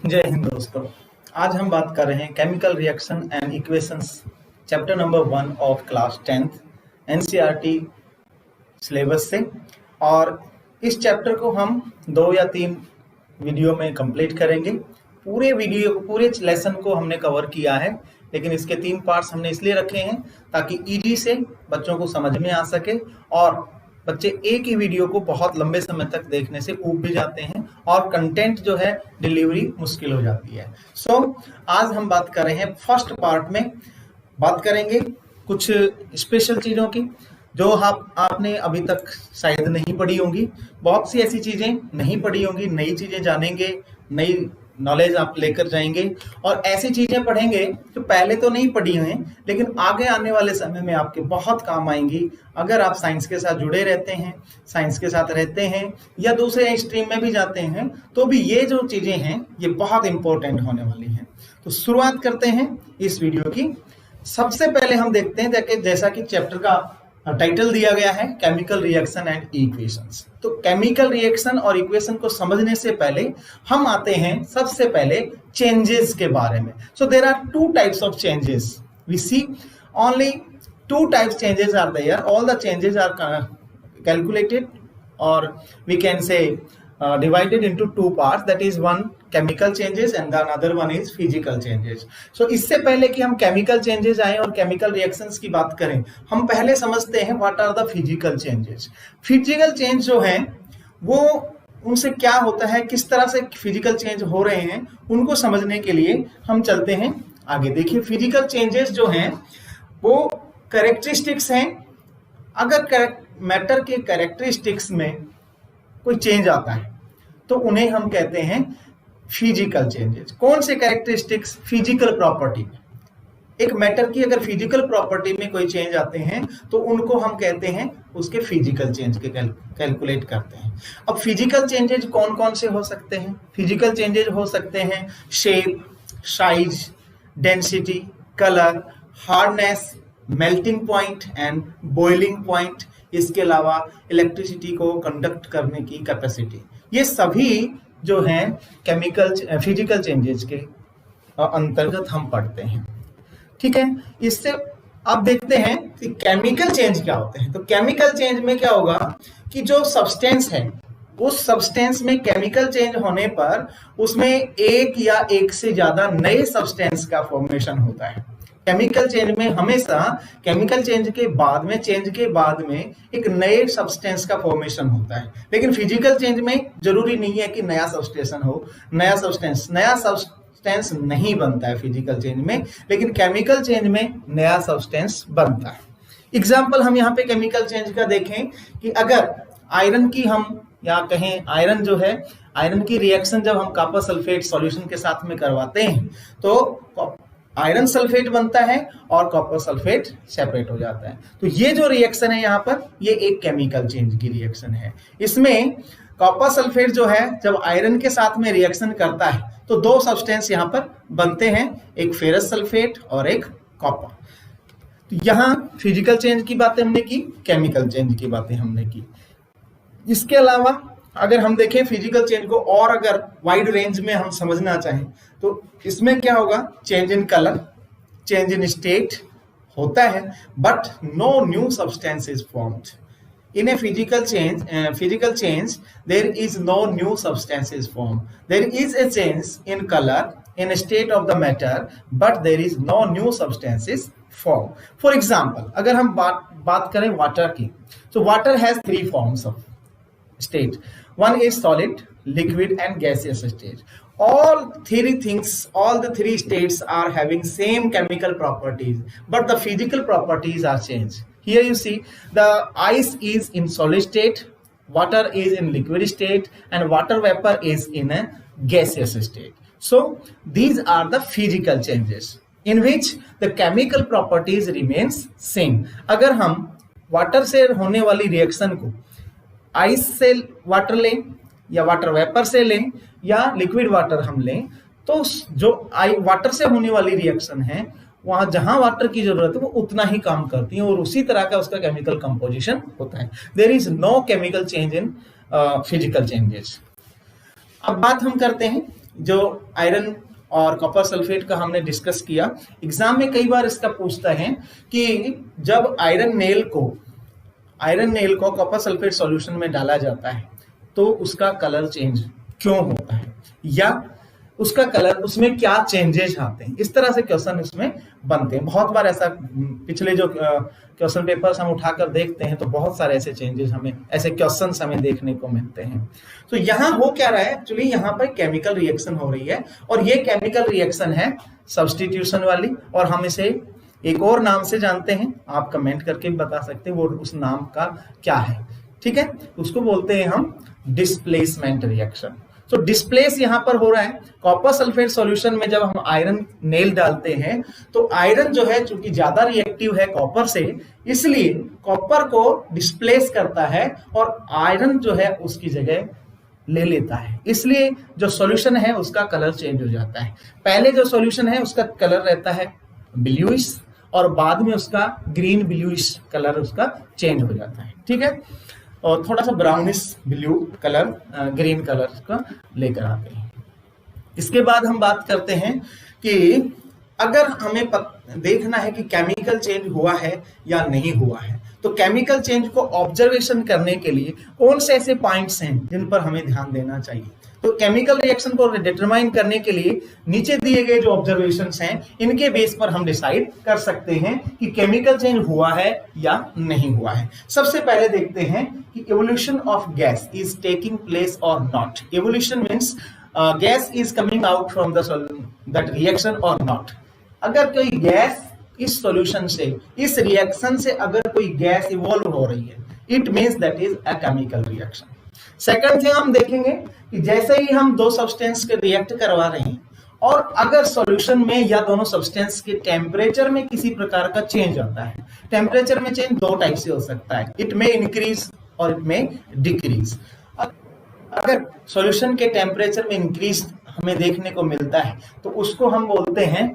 जय हिंद दोस्तों। आज हम बात कर रहे हैं chemical reaction and equations chapter number 1 of class 10th NCERT syllabus से। और इस चैप्टर को हम 2 या 3 वीडियो में कंप्लीट करेंगे। पूरे लेसन को हमने कवर किया है, लेकिन इसके 3 पार्ट्स हमने इसलिए रखे हैं ताकि इजी से बच्चों को समझ में आ सके और बच्चे एक ही वीडियो को बहुत लंबे समय तक देखने से ऊब भी जाते हैं और कंटेंट जो है डिलीवरी मुश्किल हो जाती है। आज हम बात कर रहे हैं फर्स्ट पार्ट में बात करेंगे कुछ स्पेशल चीज़ों की जो आपने अभी तक शायद नहीं पढ़ी होंगी। बहुत सी ऐसी चीज़ें नहीं पढ़ी होंगी, नई चीज़ें जानेंगे, नई नॉलेज आप लेकर जाएंगे और ऐसी चीज़ें पढ़ेंगे जो पहले तो नहीं पढ़ी हुई हैं लेकिन आगे आने वाले समय में आपके बहुत काम आएंगी। अगर आप साइंस के साथ जुड़े रहते हैं, साइंस के साथ रहते हैं या दूसरे स्ट्रीम में भी जाते हैं तो भी ये जो चीज़ें हैं ये बहुत इंपॉर्टेंट होने वाली हैं। तो शुरुआत करते हैं इस वीडियो की। सबसे पहले हम देखते हैं जैसा कि चैप्टर का टाइटल दिया गया है केमिकल रिएक्शन एंड इक्वेशंस। तो केमिकल रिएक्शन और इक्वेशन को समझने से पहले हम आते हैं सबसे पहले चेंजेस के बारे में। So there are 2 types of changes, we see only 2 types changes are there. All the changes are calculated or we can say divided into 2 parts, that is one chemical changes and the another one is physical changes. So इससे पहले कि हम chemical changes आए और chemical reactions की बात करें, हम पहले समझते हैं what are the physical changes. Physical change जो हैं वो उनसे क्या होता है, किस तरह से physical change हो रहे हैं, उनको समझने के लिए हम चलते हैं आगे। देखिए physical changes जो हैं वो characteristics हैं। अगर मैटर के कैरेक्टरिस्टिक्स में कोई चेंज आता है तो उन्हें हम कहते हैं फिजिकल चेंजेस। कौन से कैरेक्टरिस्टिक्स? फिजिकल प्रॉपर्टी में। एक मैटर की अगर फिजिकल प्रॉपर्टी में कोई चेंज आते हैं तो उनको हम कहते हैं उसके फिजिकल चेंज के कैलकुलेट करते हैं। अब फिजिकल चेंजेस कौन कौन से हो सकते हैं? फिजिकल चेंजेस हो सकते हैं shape, size, density, colour, hardness, melting point and boiling point. इसके अलावा इलेक्ट्रिसिटी को कंडक्ट करने की कैपेसिटी। ये सभी जो हैं फिजिकल चेंजेस के अंतर्गत हम पढ़ते हैं। ठीक है, इससे अब देखते हैं कि केमिकल चेंज क्या होते हैं। तो केमिकल चेंज में क्या होगा कि जो सब्सटेंस है उस सब्सटेंस में केमिकल चेंज होने पर उसमें एक या एक से ज्यादा नए सब्सटेंस का फॉर्मेशन होता है। केमिकल चेंज में हमेशा केमिकल चेंज के बाद में एक नए सब्सटेंस का फॉर्मेशन होता है, लेकिन फिजिकल चेंज में जरूरी नहीं है कि नया सब्सटेंस हो। नया सब्सटेंस नहीं बनता है फिजिकल चेंज में, लेकिन केमिकल चेंज में नया सब्सटेंस बनता है। एग्जाम्पल हम यहाँ पे केमिकल चेंज का देखें कि अगर आयरन की हम या कहें आयरन जो है, आयरन की रिएक्शन जब हम कॉपर सल्फेट सॉल्यूशन के साथ में करवाते हैं तो आयरन सल्फेट बनता है और कॉपर सल्फेट सेपरेट हो जाता है। तो ये जो रिएक्शन है यहाँ पर ये एक केमिकल चेंज की रिएक्शन है। इसमें कॉपर सल्फेट जो है जब आयरन के साथ में रिएक्शन करता है तो 2 सब्सटेंस यहाँ पर बनते हैं, एक फेरस सल्फेट और एक कॉपर। तो यहाँ फिजिकल चेंज की बातें हमने की, केमिकल चेंज की बातें हमने की। इसके अलावा अगर हम देखें फिजिकल चेंज को और अगर वाइड रेंज में हम समझना चाहें तो इसमें क्या होगा? Change in colour, change in state होता है, but no new substance is formed. In a physical change there is no new substance is formed. There is a change in colour in state of the matter but there is no new substance is form. For example अगर हम बात करें water की, तो water has 3 forms of state. One is solid, liquid and gaseous state. All the 3 states are having same chemical properties, but the physical properties are changed. Here you see the ice is in solid state, water is in liquid state and water vapor is in a gaseous state. So these are the physical changes in which the chemical properties remains same. अगर हम water से होने वाली reaction को ice से water लें या water vapour से लें या लिक्विड वाटर हम लें तो जो वाटर से होने वाली रिएक्शन है वहां जहां वाटर की जरूरत है वो उतना ही काम करती है और उसी तरह का उसका केमिकल कंपोजिशन होता है। There is no chemical change in physical changes. अब बात हम करते हैं जो आयरन और कॉपर सल्फेट का हमने डिस्कस किया, एग्जाम में कई बार इसका पूछता है कि जब आयरन नेल को कॉपर सल्फेट सॉल्यूशन में डाला जाता है तो उसका कलर चेंज क्यों होता है, या उसका कलर, उसमें क्या चेंजेस आते हैं। इस तरह से क्वेश्चन इसमें बनते हैं। बहुत बार ऐसा पिछले जो क्वेश्चन पेपर्स हम उठाकर देखते हैं तो बहुत सारे ऐसे चेंजेस हमें, ऐसे क्वेश्चंस हमें देखने को मिलते हैं। तो यहाँ हो क्या रहा है, एक्चुअली यहाँ पर केमिकल रिएक्शन हो रही है और ये केमिकल रिएक्शन है सब्स्टिट्यूशन वाली, और हम इसे एक और नाम से जानते हैं, आप कमेंट करके बता सकते हैं वो उस नाम का क्या है। ठीक है, उसको बोलते हैं हम डिस्प्लेसमेंट रिएक्शन। तो डिस्प्लेस यहाँ पर हो रहा है कॉपर सल्फेट सॉल्यूशन में। जब हम आयरन नेल डालते हैं तो आयरन जो है चूंकि ज्यादा रिएक्टिव है कॉपर से, इसलिए कॉपर को डिस्प्लेस करता है और आयरन जो है उसकी जगह ले लेता है, इसलिए जो सॉल्यूशन है उसका कलर चेंज हो जाता है। पहले जो सॉल्यूशन है उसका कलर रहता है ब्लूइश और बाद में उसका ग्रीन ब्लूइश कलर उसका चेंज हो जाता है। ठीक है, और थोड़ा सा brownish blue colour, green colour का लेकर आते हैं। इसके बाद हम बात करते हैं कि अगर हमें देखना है कि केमिकल चेंज हुआ है या नहीं हुआ है, तो केमिकल चेंज को ऑब्जर्वेशन करने के लिए कौन से ऐसे पॉइंट्स हैं जिन पर हमें ध्यान देना चाहिए। तो केमिकल रिएक्शन को डिटरमाइन करने के लिए नीचे दिए गए जो ऑब्जर्वेशंस हैं इनके बेस पर हम डिसाइड कर सकते हैं कि केमिकल चेंज हुआ है या नहीं हुआ है। सबसे पहले देखते हैं कि evolution of gas is taking place or not. Evolution means gas is coming out from that reaction or not. अगर कोई गैस इस सॉल्यूशन से, इस रिएक्शन से अगर कोई गैस इवॉल्व हो रही है, it means that is a chemical reaction. Second thing हम देखेंगे कि जैसे ही हम दो सब्सटेंस के रिएक्ट करवा रहे हैं और अगर सॉल्यूशन में या दोनों सब्सटेंस के टेम्परेचर में किसी प्रकार का चेंज आता है, टेम्परेचर में चेंज दो टाइप से हो सकता है, इट में इंक्रीज और इट में डिक्रीज। अगर सॉल्यूशन के टेम्परेचर में इंक्रीज हमें देखने को मिलता है तो उसको हम बोलते हैं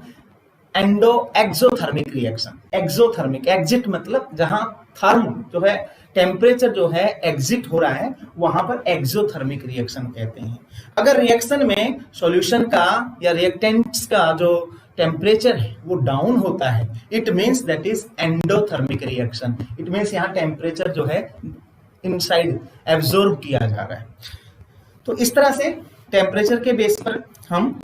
एक्सोथर्मिक रिएक्शन। एक्सोथर्मिक, एग्जिट मतलब जहां थर्म जो है, टेम्परेचर जो है एग्जिट हो रहा है, वहां पर एक्सोथर्मिक रिएक्शन कहते हैं। अगर रिएक्शन में सॉल्यूशन का या रिएक्टेंट्स का जो टेम्परेचर है वो डाउन होता है, it means that is endothermic reaction. It means यहाँ टेम्परेचर जो है इनसाइड एब्जॉर्ब किया जा रहा है। तो इस तरह से टेम्परेचर के बेस पर हम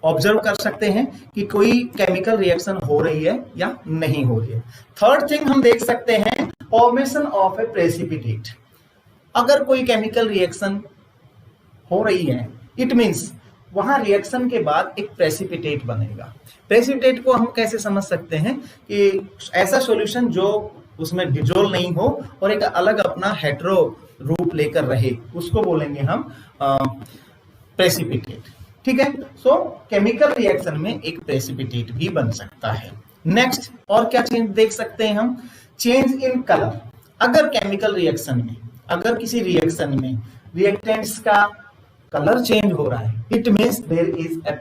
ऑब्जर्व कर सकते हैं कि कोई केमिकल रिएक्शन हो रही है या नहीं हो रही है। थर्ड थिंग हम देख सकते हैं फॉर्मेशन ऑफ ए प्रेसिपिटेट। अगर कोई केमिकल रिएक्शन हो रही है, इट मींस वहां रिएक्शन के बाद एक प्रेसिपिटेट बनेगा। प्रेसिपिटेट को हम कैसे समझ सकते हैं कि ऐसा सॉल्यूशन जो उसमें डिजोल्व नहीं हो और एक अलग अपना हेटेरो रूप लेकर रहे, उसको बोलेंगे हम प्रेसिपिटेट। ठीक है, सो केमिकल रिएक्शन में एक प्रेसिपिटेट भी बन सकता है। नेक्स्ट, और क्या चेंज देख सकते हैं हम, चेंज इन कलर। अगर केमिकल रिएक्शन में, अगर किसी रिएक्शन में रिएक्टेंट्स का कलर चेंज हो रहा है, it means there is a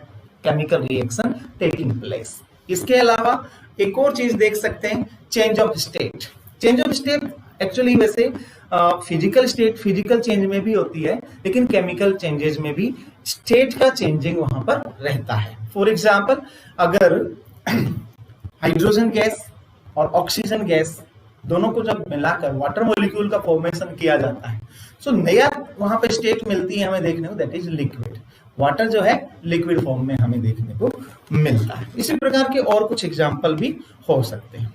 chemical reaction taking place. इसके अलावा एक और चीज देख सकते हैं, change of state. Change of state actually वैसे फिजिकल स्टेट, फिजिकल चेंज में भी होती है, लेकिन केमिकल चेंजेस में भी स्टेट का चेंजिंग वहां पर रहता है। फॉर एग्जाम्पल, अगर हाइड्रोजन गैस और ऑक्सीजन गैस दोनों को जब मिलाकर वाटर मॉलिक्यूल का फॉर्मेशन किया जाता है, सो नया वहां पर स्टेट मिलती है हमें देखने को, दैट इज लिक्विड। वाटर जो है लिक्विड फॉर्म में हमें देखने को मिलता है। इसी प्रकार के और कुछ एग्जाम्पल भी हो सकते हैं।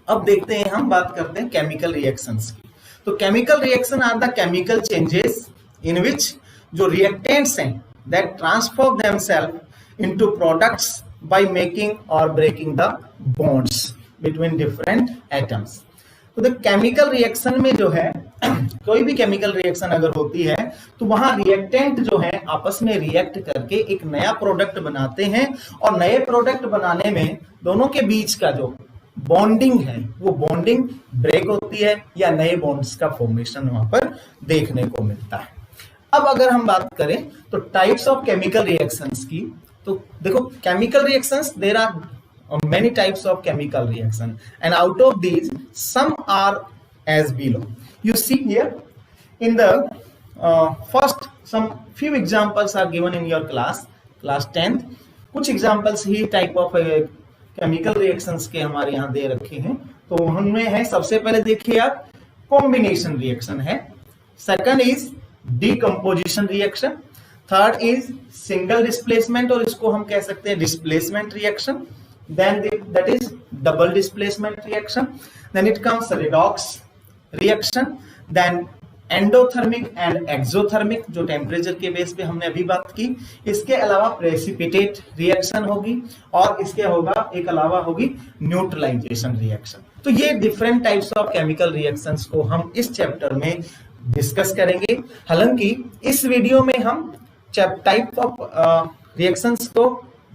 अब देखते हैं, हम बात करते हैं केमिकल रिएक्शंस की। तो chemical reaction are the chemical changes in which जो रिएक्टेंट्स हैं that transform themselves into products by making और breaking the bonds between different atoms. तो द केमिकल रिएक्शन में जो है कोई भी केमिकल रिएक्शन अगर होती है तो वहां रिएक्टेंट जो है आपस में रिएक्ट करके एक नया प्रोडक्ट बनाते हैं, और नए प्रोडक्ट बनाने में दोनों के बीच का जो बॉन्डिंग है वो बॉन्डिंग ब्रेक होती है या नए बॉन्ड्स का फॉर्मेशन वहां पर देखने को मिलता है। अब अगर हम बात करें तो टाइप्स ऑफ केमिकल रिएक्शंस की, तो देखो chemical reactions there are many types of chemical reaction, and out of these some are as below. You see here in the first some few examples are given in your class 10th. कुछ examples he type of chemical reactions के हमारे यहाँ दे रखे हैं। तो उनमें है, सबसे पहले देखिए आप, कॉम्बिनेशन रिएक्शन है, second is decomposition reaction, third is single displacement और इसको हम कह सकते हैं displacement reaction, then that is double displacement reaction, then it comes redox reaction, then endothermic and exothermic जो टेम्परेचर के बेस पे हमने अभी बात की। इसके अलावा प्रेसिपिटेट रिएक्शन होगी और इसके होगा एक अलावा होगी न्यूट्रलाइजेशन रिएक्शन। तो ये different types of chemical reactions को हम इस चैप्टर में डिस्कस करेंगे। हालांकि इस वीडियो में हम टाइप ऑफ रिएक्शंस को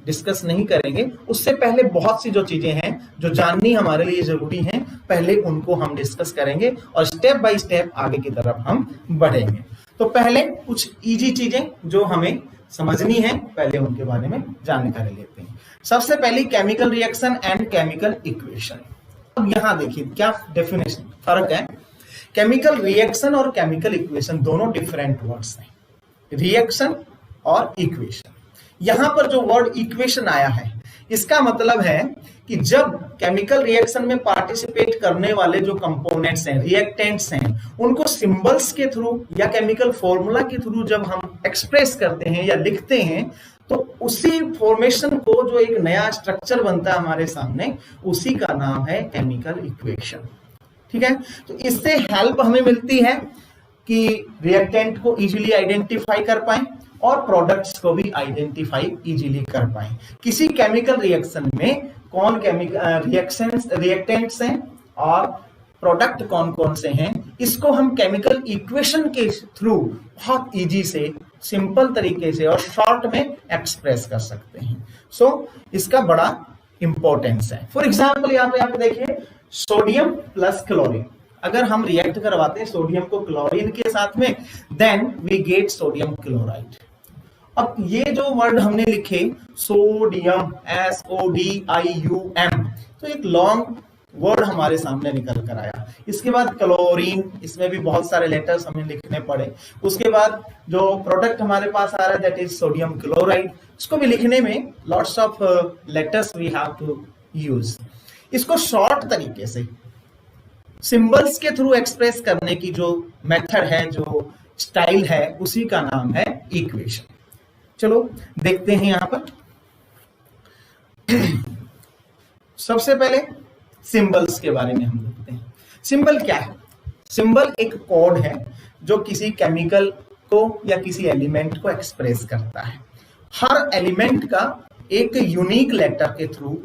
डिस्कस नहीं करेंगे, उससे पहले बहुत सी जो चीजें हैं जो जाननी हमारे लिए जरूरी हैं, पहले उनको हम डिस्कस करेंगे और स्टेप बाय स्टेप आगे की तरफ हम बढ़ेंगे। तो पहले कुछ इजी चीजें जो हमें समझनी है, पहले उनके बारे में जानकारी लेते हैं। सबसे पहली chemical reaction and chemical equation. अब यहां देखिए क्या डेफिनेशन फर्क है। केमिकल रिएक्शन और केमिकल इक्वेशन दोनों डिफरेंट वर्ड्स हैं, रिएक्शन और इक्वेशन। यहां पर जो वर्ड इक्वेशन आया है, इसका मतलब है कि जब केमिकल रिएक्शन में पार्टिसिपेट करने वाले जो कंपोनेंट्स हैं, रिएक्टेंट्स हैं, उनको सिंबल्स के थ्रू या केमिकल फॉर्मूला के थ्रू जब हम एक्सप्रेस करते हैं या लिखते हैं, तो उसी फॉर्मेशन को जो एक नया स्ट्रक्चर बनता है हमारे सामने, उसी का नाम है केमिकल इक्वेशन। ठीक है, तो इससे हेल्प हमें मिलती है कि रिएक्टेंट को इजीली आइडेंटिफाई कर पाए और प्रोडक्ट्स को भी आइडेंटिफाई इजीली कर पाए। किसी केमिकल रिएक्शन में कौन रिएक्टेंट्स हैं और प्रोडक्ट कौन कौन से हैं, इसको हम केमिकल इक्वेशन के थ्रू बहुत इजी से, सिंपल तरीके से और शॉर्ट में एक्सप्रेस कर सकते हैं। सो इसका बड़ा इंपॉर्टेंस है। फॉर एग्जाम्पल यहाँ पे देखिए, सोडियम प्लस क्लोरीन, अगर हम रिएक्ट करवाते हैं सोडियम को क्लोरीन के साथ में, then we get sodium chloride. अब ये जो वर्ड हमने लिखे सोडियम, SODIUM, तो एक लॉन्ग वर्ड हमारे सामने निकल कर आया। इसके बाद क्लोरीन, इसमें भी बहुत सारे लेटर्स हमें लिखने पड़े। उसके बाद जो प्रोडक्ट हमारे पास आ रहा है दैट इज सोडियम क्लोराइड, इसको भी लिखने में lots of letters we have to use. इसको शॉर्ट तरीके से सिंबल्स के थ्रू एक्सप्रेस करने की जो मेथड है, जो स्टाइल है, उसी का नाम है इक्वेशन। चलो देखते हैं यहां पर। सबसे पहले सिंबल्स के बारे में हम देखते हैं। सिंबल क्या है? सिंबल एक कोड है जो किसी केमिकल को या किसी एलिमेंट को एक्सप्रेस करता है। हर एलिमेंट का एक यूनिक लेटर के थ्रू,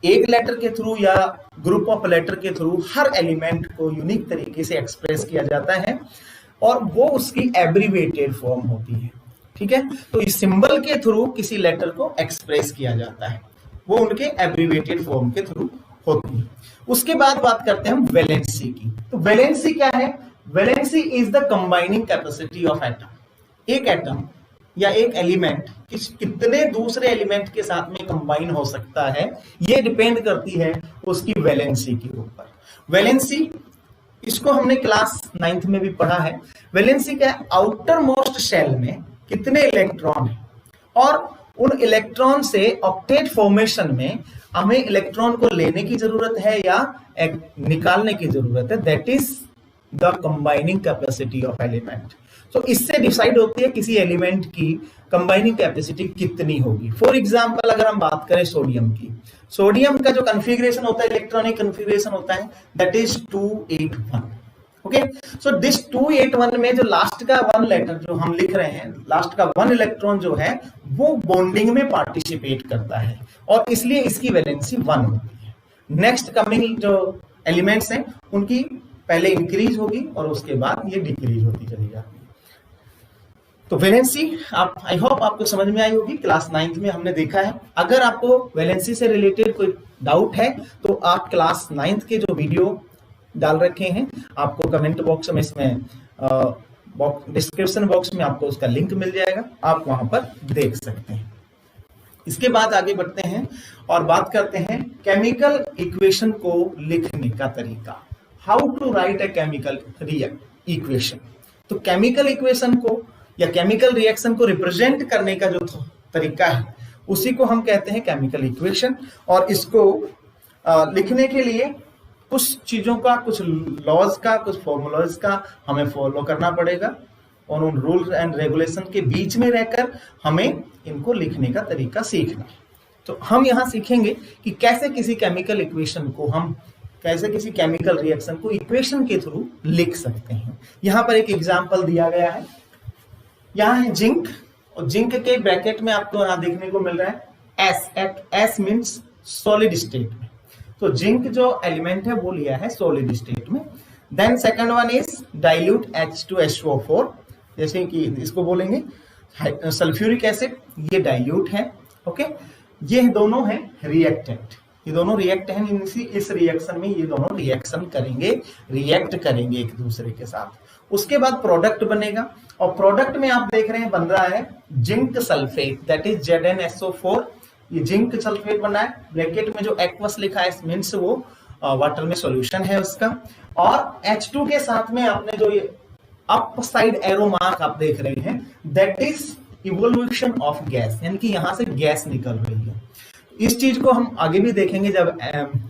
एक लेटर के थ्रू या ग्रुप ऑफ लेटर के थ्रू हर एलिमेंट को यूनिक तरीके से एक्सप्रेस किया जाता है और वो उसकी एब्रीवेटेड फॉर्म होती है। ठीक है, तो इस सिंबल के थ्रू किसी लेटर को एक्सप्रेस किया जाता है, वो उनके एब्रीवेटेड फॉर्म के थ्रू होती है। उसके बाद बात करते हैं हम वैलेंसी की। तो वैलेंसी क्या है? Valency is the combining capacity of atom. एक एटम या एक एलिमेंट कितने दूसरे एलिमेंट के साथ में कंबाइन हो सकता है, ये डिपेंड करती है उसकी वैलेंसी के ऊपर। वैलेंसी, इसको हमने क्लास 9th में भी पढ़ा है। वैलेंसी क्या है? आउटर मोस्ट शेल में कितने इलेक्ट्रॉन है और उन इलेक्ट्रॉन से ऑक्टेट फॉर्मेशन में हमें इलेक्ट्रॉन को लेने की जरूरत है या निकालने की जरूरत है, that is the combining capacity of element. तो इससे डिसाइड होती है किसी एलिमेंट की कंबाइनिंग कैपेसिटी कितनी होगी। फॉर एग्जांपल अगर हम बात करें सोडियम की, सोडियम का जो कन्फिग्रेशन होता है, इलेक्ट्रॉनिक कन्फिग्रेशन होता है, that is 281। Okay, so this 281 में जो लास्ट का वन लेटर जो हम लिख रहे हैं, लास्ट का वन इलेक्ट्रॉन जो है वो बॉन्डिंग में पार्टिसिपेट करता है और इसलिए इसकी वैलेंसी 1 होती है। नेक्स्ट कमिंग जो एलिमेंट्स हैं उनकी पहले इंक्रीज होगी और उसके बाद ये डिक्रीज होती चली जाती है। तो वैलेंसी आप, आई होप आपको समझ में आई होगी, क्लास 9th में हमने देखा है। अगर आपको वैलेंसी से रिलेटेड कोई डाउट है तो आप क्लास 9th के जो वीडियो डाल रखे हैं, आपको कमेंट बॉक्स में, इसमें डिस्क्रिप्शन बॉक्स में आपको उसका लिंक मिल जाएगा, आप वहां पर देख सकते हैं। इसके बाद आगे बढ़ते हैं और बात करते हैं केमिकल इक्वेशन को लिखने का तरीका। How to write a chemical equation. तो केमिकल इक्वेशन को या केमिकल रिएक्शन को रिप्रेजेंट करने का जो तरीका है उसी को हम कहते हैं केमिकल इक्वेशन। और इसको लिखने के लिए कुछ चीजों का, कुछ लॉज का, कुछ फॉर्मूलाज का हमें फॉलो करना पड़ेगा और उन रूल्स एंड रेगुलेशन के बीच में रहकर हमें इनको लिखने का तरीका सीखना। तो हम यहाँ सीखेंगे कि कैसे किसी केमिकल इक्वेशन को हम, कैसे किसी केमिकल रिएक्शन को इक्वेशन के थ्रू लिख सकते हैं। यहाँ पर एक एग्जाम्पल दिया गया है, यहाँ है जिंक, और जिंक के ब्रैकेट में आपको यहाँ देखने को मिल रहा है S, S means solid state में। तो जिंक जो एलिमेंट है वो लिया है सॉलिड स्टेट में। Then second one is dilute H2SO4, जैसे कि इसको बोलेंगे सल्फ्यूरिक एसिड, ये डाइल्यूट है। ओके, ये दोनों हैं रिएक्टेंट, ये दोनों रिएक्ट हैं, इस रिएक्शन में ये दोनों रिएक्शन करेंगे, रिएक्ट करेंगे एक दूसरे के साथ। उसके बाद प्रोडक्ट बनेगा, और प्रोडक्ट में आप देख रहे हैं बन रहा है zinc sulphate, that is ZnSO4। ये जिंक सल्फेट बना है, ब्रैकेट में जो एक्वस लिखा है मीन्स वो वाटर में सॉल्यूशन है उसका। और H2 के साथ में आपने जो ये अप साइड एरो मार्क आप देख रहे हैं, that is evolution of gas, यानी कि यहां से गैस निकल रही है। इस चीज को हम आगे भी देखेंगे, जब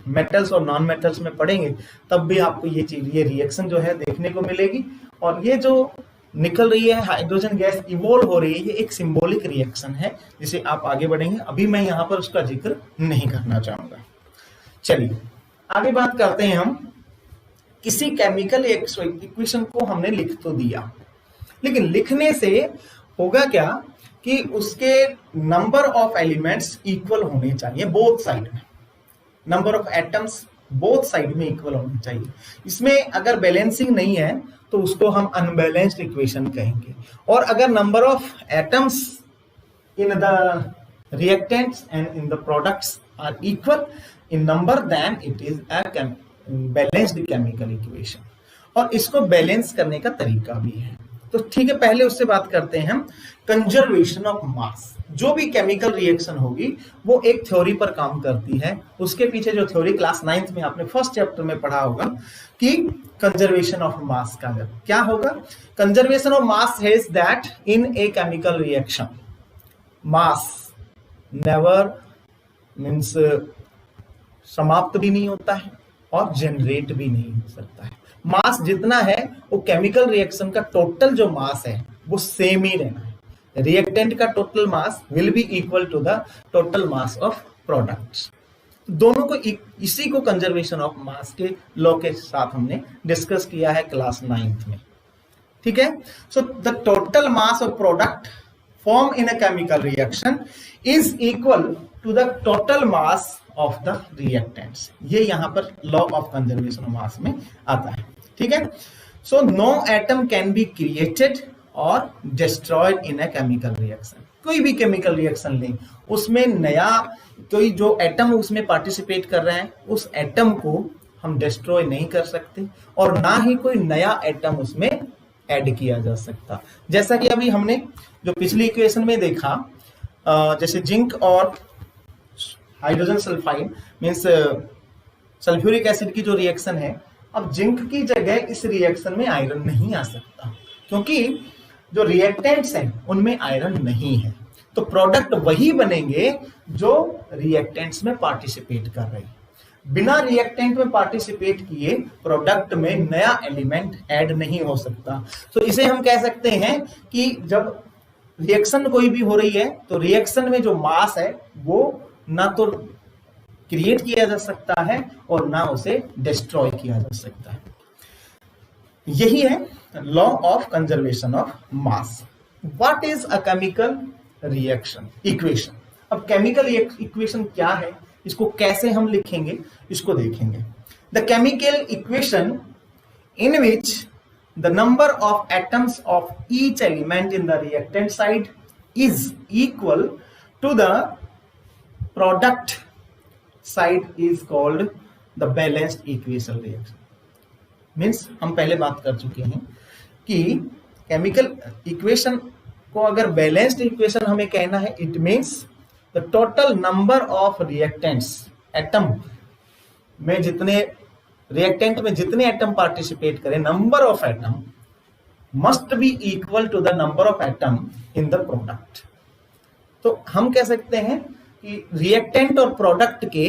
मेटल्स और नॉन मेटल्स में पढ़ेंगे तब भी आपको ये चीज, ये रिएक्शन जो है देखने को मिलेगी। और ये जो निकल रही है हाइड्रोजन गैस, इवोल्व हो रही है, ये एक सिंबॉलिक रिएक्शन है जिसे आप आगे बढ़ेंगे, अभी मैं यहाँ पर उसका जिक्र नहीं करना चाहूंगा। चलिए आगे बात करते हैं हम। किसी केमिकल इक्वेशन को हमने लिख तो दिया, लेकिन लिखने से होगा क्या कि उसके नंबर ऑफ एलिमेंट्स इक्वल होने चाहिए बोथ साइड में, number of atoms both side में इक्वल होने चाहिए। इसमें अगर बैलेंसिंग नहीं है तो उसको हम अनबैलेंस्ड इक्वेशन कहेंगे। और अगर number of atoms in the reactants and in the products are equal in number, then it is a balanced chemical equation. और इसको बैलेंस करने का तरीका भी है। तो ठीक है, पहले उससे बात करते हैं हम कंजर्वेशन ऑफ मास। जो भी केमिकल रिएक्शन होगी वो एक थ्योरी पर काम करती है, उसके पीछे जो थ्योरी क्लास 9th में आपने फर्स्ट चैप्टर में पढ़ा होगा कि कंजर्वेशन ऑफ मास का क्या होगा। Conservation of mass is that in a chemical reaction mass never means समाप्त भी नहीं होता है और जनरेट भी नहीं हो सकता है। मास जितना है वो केमिकल रिएक्शन का टोटल जो मास है वो सेम ही रहना है। रिएक्टेंट का total mass will be equal to the total mass of products. दोनों को इसी को कंजर्वेशन ऑफ मास के लॉ के साथ हमने डिस्कस किया है क्लास 9th में। ठीक है, so the total mass of product form in a chemical reaction is equal to the total mass of the reactants. ये यहां पर law of conservation of mass में आता है। ठीक है, so no atom can be created और destroyed in a chemical reaction. कोई भी केमिकल रिएक्शन लें, उसमें नया कोई जो एटम उसमें पार्टिसिपेट कर रहे हैं उस एटम को हम डिस्ट्रॉय नहीं कर सकते और ना ही कोई नया एटम उसमें ऐड किया जा सकता। जैसा कि अभी हमने जो पिछली इक्वेशन में देखा, जैसे जिंक और hydrogen sulphide means sulphuric acid की जो रिएक्शन है, अब जिंक की जगह इस रिएक्शन में आयरन नहीं आ सकता क्योंकि जो रिएक्टेंट्स हैं उनमें आयरन नहीं है। तो प्रोडक्ट वही बनेंगे जो रिएक्टेंट्स में पार्टिसिपेट कर रहे हैं। बिना रिएक्टेंट में पार्टिसिपेट किए प्रोडक्ट में नया एलिमेंट ऐड नहीं हो सकता। तो इसे हम कह सकते हैं कि जब रिएक्शन कोई भी हो रही है तो रिएक्शन में जो मास है वो ना तो क्रिएट किया जा सकता है और ना उसे डिस्ट्रॉय किया जा सकता है। यही है law of conservation of mass. What is a chemical reaction equation? अब केमिकल इक्वेशन क्या है, इसको कैसे हम लिखेंगे, इसको देखेंगे। The chemical equation in which the number of atoms of each element in the reactant side is equal to the product side is called the balanced equation reaction. Means हम पहले बात कर चुके हैं कि केमिकल इक्वेशन को अगर balanced equation हमें कहना है, it means the total number of reactants, atom में जितने रिएक्टेंट में जितने एटम पार्टिसिपेट करें, number of atom must be equal to the number of atom in the product. तो हम कह सकते हैं कि रिएक्टेंट और प्रोडक्ट के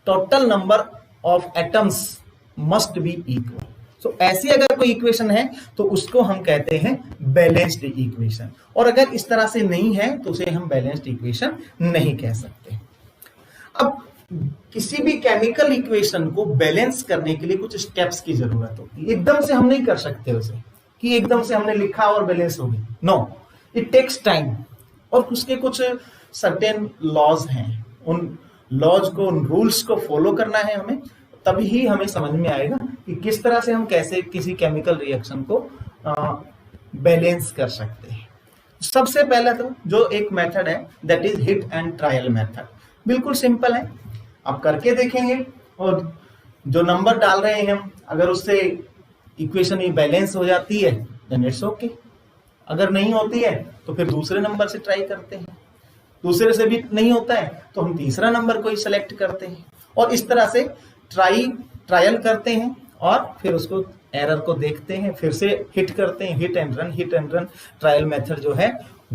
total number of atoms must be equal. So ऐसी अगर कोई इक्वेशन है तो उसको हम कहते हैं बैलेंस्ड इक्वेशन, और अगर इस तरह से नहीं है तो उसे हम बैलेंस्ड इक्वेशन नहीं कह सकते। अब किसी भी केमिकल इक्वेशन को बैलेंस करने के लिए कुछ स्टेप्स की जरूरत होती है। एकदम से हम नहीं कर सकते उसे कि एकदम से हमने लिखा और बैलेंस हो गई। नो, इट टेक्स टाइम, और उसके कुछ सर्टेन लॉज हैं। उन लॉज को, उन रूल्स को फॉलो करना है हमें, तभी ही हमें समझ में आएगा कि किस तरह से हम कैसे किसी केमिकल रिएक्शन को बैलेंस कर सकते हैं। सबसे पहला तो जो एक मेथड है that is hit and trial method. बिल्कुल सिंपल है, आप करके देखेंगे और जो नंबर डाल रहे हैं हम, अगर उससे इक्वेशन ही बैलेंस हो जाती है देन इट्स ओके। अगर नहीं होती है तो फिर दूसरे नंबर से ट्राई करते हैं, दूसरे से भी नहीं होता है तो हम तीसरा नंबर को ही सेलेक्ट करते हैं, और इस तरह से ट्रायल करते हैं और फिर उसको एरर को देखते हैं, फिर से हिट करते हैं। Hit and run trial method जो है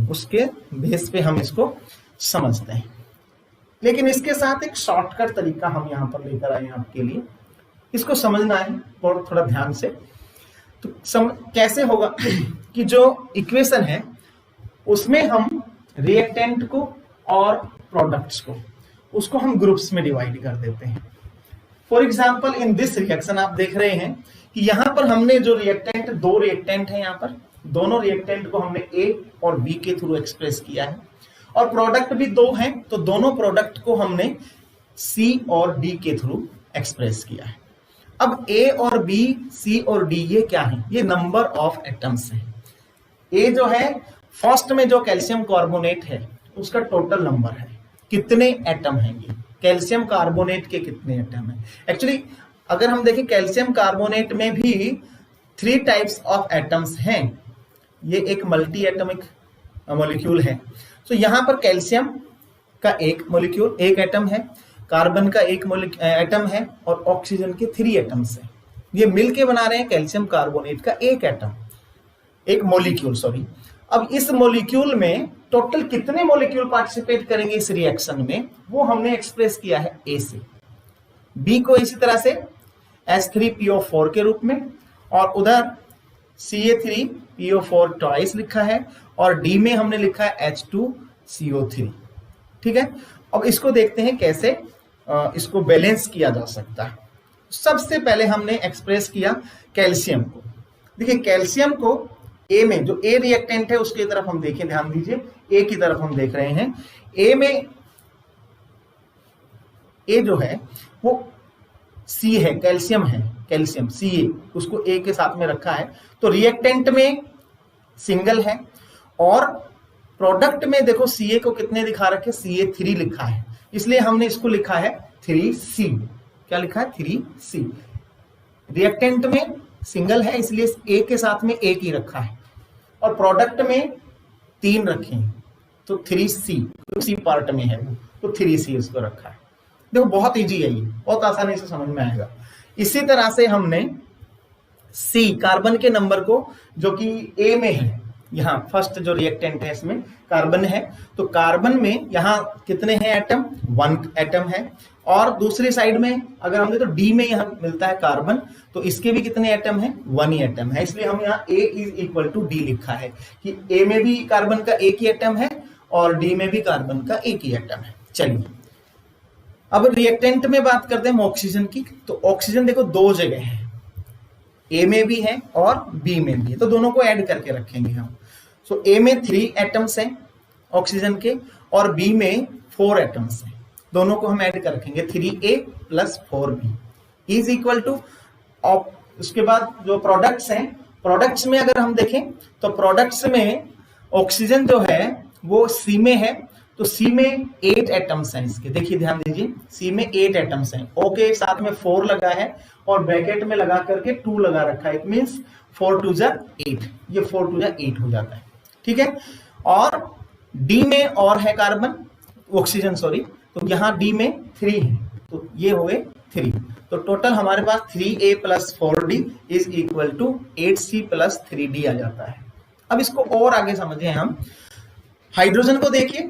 उसके बेस पे हम इसको समझते हैं। लेकिन इसके साथ एक शॉर्टकट तरीका हम यहाँ पर लेकर आए हैं आपके लिए, इसको समझना है और थोड़ा ध्यान से। तो कैसे होगा कि जो इक्वेशन है उसमें हम रिएक्टेंट को और प्रोडक्ट्स को, उसको हम ग्रुप्स में डिवाइड कर देते हैं। For example in this reaction आप देख रहे हैं कि यहाँ पर हमने जो रिएक्टेंट, दो रिएक्टेंट है, यहाँ पर दोनों रिएक्टेंट को हमने ए और बी के थ्रू एक्सप्रेस किया है, और प्रोडक्ट भी दो हैं तो दोनों प्रोडक्ट को हमने सी और डी के थ्रू एक्सप्रेस किया है। अब ए और बी, सी और डी ये क्या है? ये नंबर ऑफ एटम्स है। ए जो है फर्स्ट में जो कैल्शियम कार्बोनेट है उसका टोटल नंबर है, कितने एटम हैं ये, कैल्शियम कार्बोनेट के कितने एटम हैं। एक्चुअली अगर हम देखें कैल्शियम कार्बोनेट में भी 3 टाइप्स ऑफ एटम्स हैं। ये एक मल्टी एटमिक मॉलिक्यूल है। तो यहाँ पर कैल्शियम का एक मॉलिक्यूल, एक एटम है, कार्बन का एक एटम है, और ऑक्सीजन के 3 एटम्स हैं। ये मिलके बना रहे हैं कैल्शियम कार्बोनेट का एक एटम, एक मॉलिक्यूल, सॉरी। अब इस मॉलिक्यूल में टोटल कितने मॉलिक्यूल पार्टिसिपेट करेंगे इस रिएक्शन में, वो हमने एक्सप्रेस किया है ए से। बी को इसी तरह से H3PO4 के रूप में, और उधर Ca3PO4 ट्वाइस लिखा है, और डी में हमने लिखा है H2CO3। ठीक है, अब इसको देखते हैं कैसे इसको बैलेंस किया जा सकता है। सबसे पहले हमने एक्सप्रेस किया कैल्शियम को। देखिए कैल्शियम को ए में, जो ए रिएक्टेंट है उसकी तरफ हम देखें, ध्यान दीजिए, ए की तरफ हम देख रहे हैं। ए में ए जो है वो सी है, कैल्शियम है, कैल्शियम Ca, उसको ए के साथ में रखा है। तो रिएक्टेंट में सिंगल है, और प्रोडक्ट में देखो Ca को कितने दिखा रखे, Ca3 लिखा है, इसलिए हमने इसको लिखा है 3C। क्या लिखा है? 3C। रिएक्टेंट में सिंगल है इसलिए ए के साथ में एक ही रखा है, और प्रोडक्ट में 3 रखे हैं तो 3C, उसी पार्ट में है वो, तो 3C उसको रखा है। देखो बहुत इजी है, ये बहुत आसानी से समझ में आएगा। इसी तरह से हमने C, कार्बन के नंबर को, जो कि ए में है, यहाँ फर्स्ट जो रिएक्टेंट है इसमें कार्बन है, तो कार्बन में यहाँ कितने हैं एटम? 1 एटम है। और दूसरी साइड में अगर हम देखें तो डी में यहाँ मिलता है कार्बन, तो इसके भी कितने एटम है? 1 ही एटम है, इसलिए हम यहाँ A is equal to D लिखा है कि ए में भी कार्बन का एक ही एटम है और डी में भी कार्बन का एक ही एटम है। चलिए अब रिएक्टेंट में बात करते हैं ऑक्सीजन की। तो ऑक्सीजन देखो 2 जगह है, ए में भी है और बी में भी है, तो दोनों को ऐड करके रखेंगे हम। सो ए में 3 एटम्स हैं ऑक्सीजन के, और बी में 4 एटम्स हैं, दोनों को हम ऐड कर रखेंगे 3A + 4B is equal to. उसके बाद जो प्रोडक्ट्स हैं, प्रोडक्ट्स में अगर हम देखें तो प्रोडक्ट्स में ऑक्सीजन जो है वो सी में है, तो सी में 8 एटम्स हैं इसके। देखिए ध्यान दीजिए, सी में 8 एटम्स हैं, ओ के साथ में 4 लगा है और ब्रैकेट में लगा करके 2 लगा रखा है, इट मींस 4 2 जा 8, ये 4 2 जा 8 हो जाता है। ठीक है, और डी में और है कार्बन, ऑक्सीजन सॉरी, तो यहाँ डी में 3 है, तो ये हो गए 3, तो तो टोटल हमारे पास 3a plus 4d is equal to 8c plus 3d आ जाता है। अब इसको और आगे समझे हम, हाइड्रोजन को देखिए,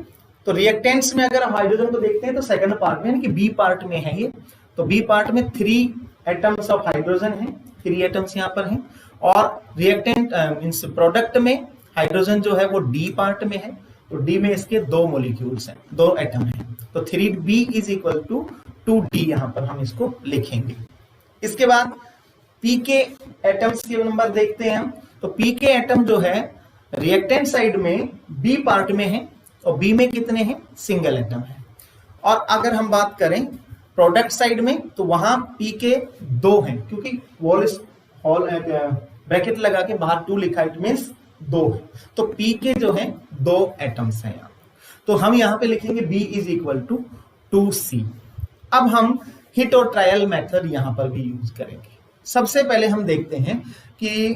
तो रिएक्टेंट्स में अगर हम हाइड्रोजन को देखते हैं तो सेकंड पार्ट में, यानी कि बी पार्ट में है ये, तो बी पार्ट में 3 एटम्स ऑफ हाइड्रोजन है, 3 एटम्स यहाँ पर हैं, और रिएक्टेंट मींस प्रोडक्ट में हाइड्रोजन जो है वो डी पार्ट में है, तो डी में इसके 2 मॉलिक्यूल्स हैं, 2 एटम हैं, तो 3b is equal to 2d यहाँ पर हम इसको लिखेंगे। इसके बाद p के एटम्स के नंबर देखते हैं हम, तो p के एटम जो है रिएक्टेंट साइड में b पार्ट में है, और b में कितने हैं, सिंगल एटम है। और अगर हम बात करें प्रोडक्ट साइड में, तो वहां p के 2 हैं, क्योंकि होल ब्रैकेट लगा के बाहर 2 लिखा, इट मींस 2 है, तो p के जो है 2 एटम्स हैं यहाँ, तो हम यहाँ पे लिखेंगे b is equal to 2c। अब हम हिट और ट्रायल मेथड यहाँ पर भी यूज करेंगे। सबसे पहले हम देखते हैं कि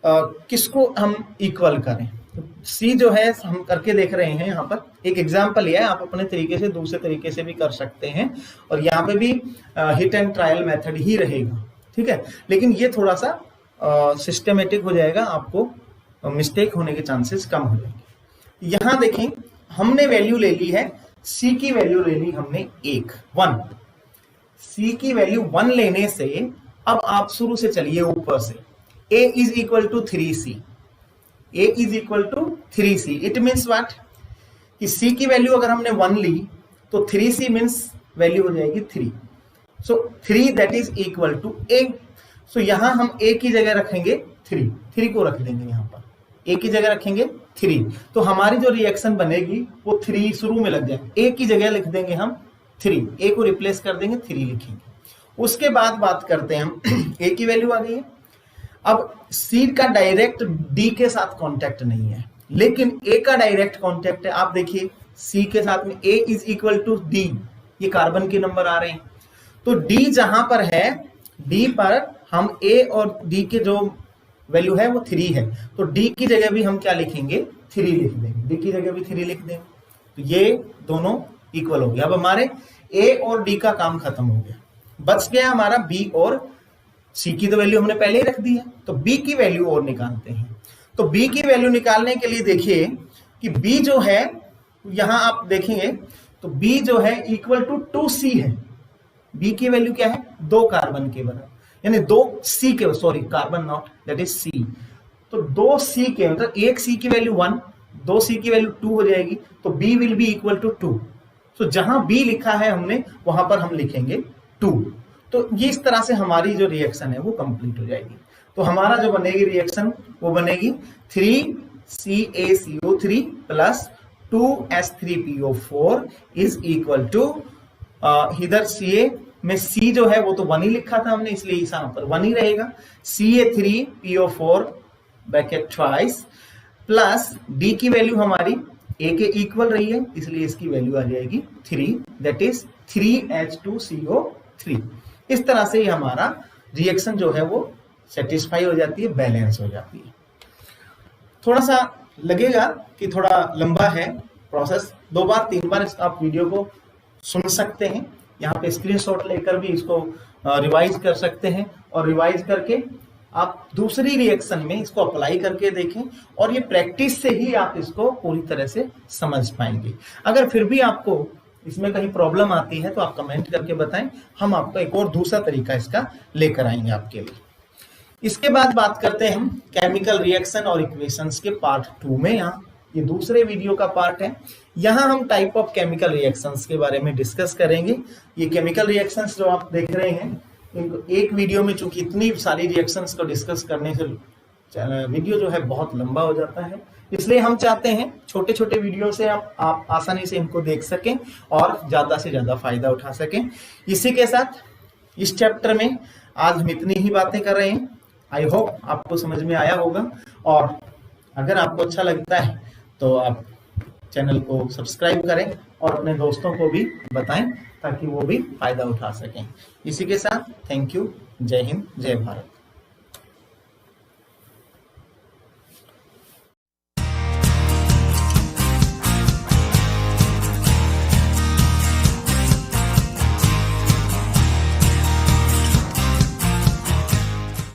किसको हम इक्वल करें। C जो है हम करके देख रहे हैं, यहाँ पर एक एग्जाम्पल लिया है, आप अपने तरीके से दूसरे तरीके से भी कर सकते हैं, और यहाँ पे भी हिट एंड ट्रायल मेथड ही रहेगा, ठीक है, लेकिन ये थोड़ा सा सिस्टमेटिक हो जाएगा, आपको मिस्टेक होने के चांसेस कम हो जाएंगे। यहाँ देखें, हमने वैल्यू ले ली है, C की वैल्यू ले ली हमने 1 C की वैल्यू 1 लेने से अब आप शुरू से चलिए ऊपर से, A is equal to 3C, A is equal to 3C, it means what, कि C की वैल्यू अगर हमने 1 ली तो 3C मीन्स वैल्यू हो जाएगी 3, so 3 that is equal to A। So यहां हम A की जगह रखेंगे 3 को रख देंगे, यहाँ पर A की जगह रखेंगे 3, तो हमारी जो रिएक्शन बनेगी वो 3 शुरू में लग जाएगा, A की जगह लिख देंगे हम 3, A को रिप्लेस कर देंगे, 3 लिखेंगे। उसके बाद बात करते हैं हम A की वैल्यू आ गई है। अब C का डायरेक्ट D के साथ कांटेक्ट नहीं है, लेकिन A का डायरेक्ट कांटेक्ट है। आप देखिए C के साथ में A is equal to D, ये कार्बन के नंबर आ रहे हैं, तो D जहां पर है, D पर हम A और D के जो वैल्यू है वो 3 है, तो D की जगह भी हम क्या लिखेंगे, 3 लिख देंगे, D की जगह भी 3 लिख देंगे, तो ये दोनों इक्वल हो गया। अब हमारे A और D का काम खत्म हो गया, बच गया हमारा B और C की तो वैल्यू हमने पहले ही रख दी है, तो B की वैल्यू और निकालते हैं। तो B की वैल्यू निकालने के लिए देखिए कि B जो है, यहां आप देखेंगे तो B जो है इक्वल टू 2C है, B की वैल्यू क्या है, 2 कार्बन के बराबर, यानी 2C के, sorry carbon not, that is C, तो 2C के मतलब 1C की वैल्यू 1, 2C की वैल्यू 2 हो जाएगी, तो B will be equal to 2। तो जहां B लिखा है हमने वहां पर हम लिखेंगे 2, तो ये इस तरह से हमारी जो रिएक्शन है वो कंप्लीट हो जाएगी। तो हमारा जो बनेगी रिएक्शन वो बनेगी 3CaCO3 plus 2S3PO4 is equal to, इधर Ca में C जो है वो तो 1 ही लिखा था हमने, इसलिए इस यहाँ पर 1 ही रहेगा, Ca3PO4 bracket twice plus D की वैल्यू हमारी A के इक्वल रही है, इसलिए इसकी वैल्यू आ जाएगी 3, दैट इज 3H2CO3। इस तरह से ही हमारा रिएक्शन जो है वो सेटिस्फाई हो जाती है, बैलेंस हो जाती है। थोड़ा सा लगेगा कि थोड़ा लंबा है प्रोसेस, 2 बार 3 बार आप वीडियो को सुन सकते हैं, यहाँ पे स्क्रीनशॉट लेकर भी इसको रिवाइज कर सकते हैं, और रिवाइज करके आप दूसरी रिएक्शन में इसको अप्लाई करके देखें, और ये प्रैक्टिस से ही आप इसको पूरी तरह से समझ पाएंगे। अगर फिर भी आपको इसमें कहीं प्रॉब्लम आती है तो आप कमेंट करके बताएं, हम आपको एक और दूसरा तरीका इसका लेकर आएंगे आपके लिए। इसके बाद बात करते हैं हम केमिकल रिएक्शन और इक्वेशंस के पार्ट 2 में। यहाँ ये दूसरे वीडियो का पार्ट है, यहाँ हम टाइप ऑफ केमिकल रिएक्शंस के बारे में डिस्कस करेंगे। ये केमिकल रिएक्शंस जो आप देख रहे हैं, इनको एक वीडियो में चूंकि इतनी सारी रिएक्शंस को डिस्कस करने से वीडियो जो है बहुत लंबा हो जाता है, इसलिए हम चाहते हैं छोटे छोटे वीडियो से आप आसानी से इनको देख सकें और ज्यादा से ज्यादा फायदा उठा सकें। इसी के साथ इस चैप्टर में आज हम इतनी ही बातें कर रहे हैं। आई होप आपको समझ में आया होगा, और अगर आपको अच्छा लगता है तो आप चैनल को सब्सक्राइब करें और अपने दोस्तों को भी बताएं ताकि वो भी फायदा उठा सकें। इसी के साथ थैंक यू, जय हिंद, जय भारत।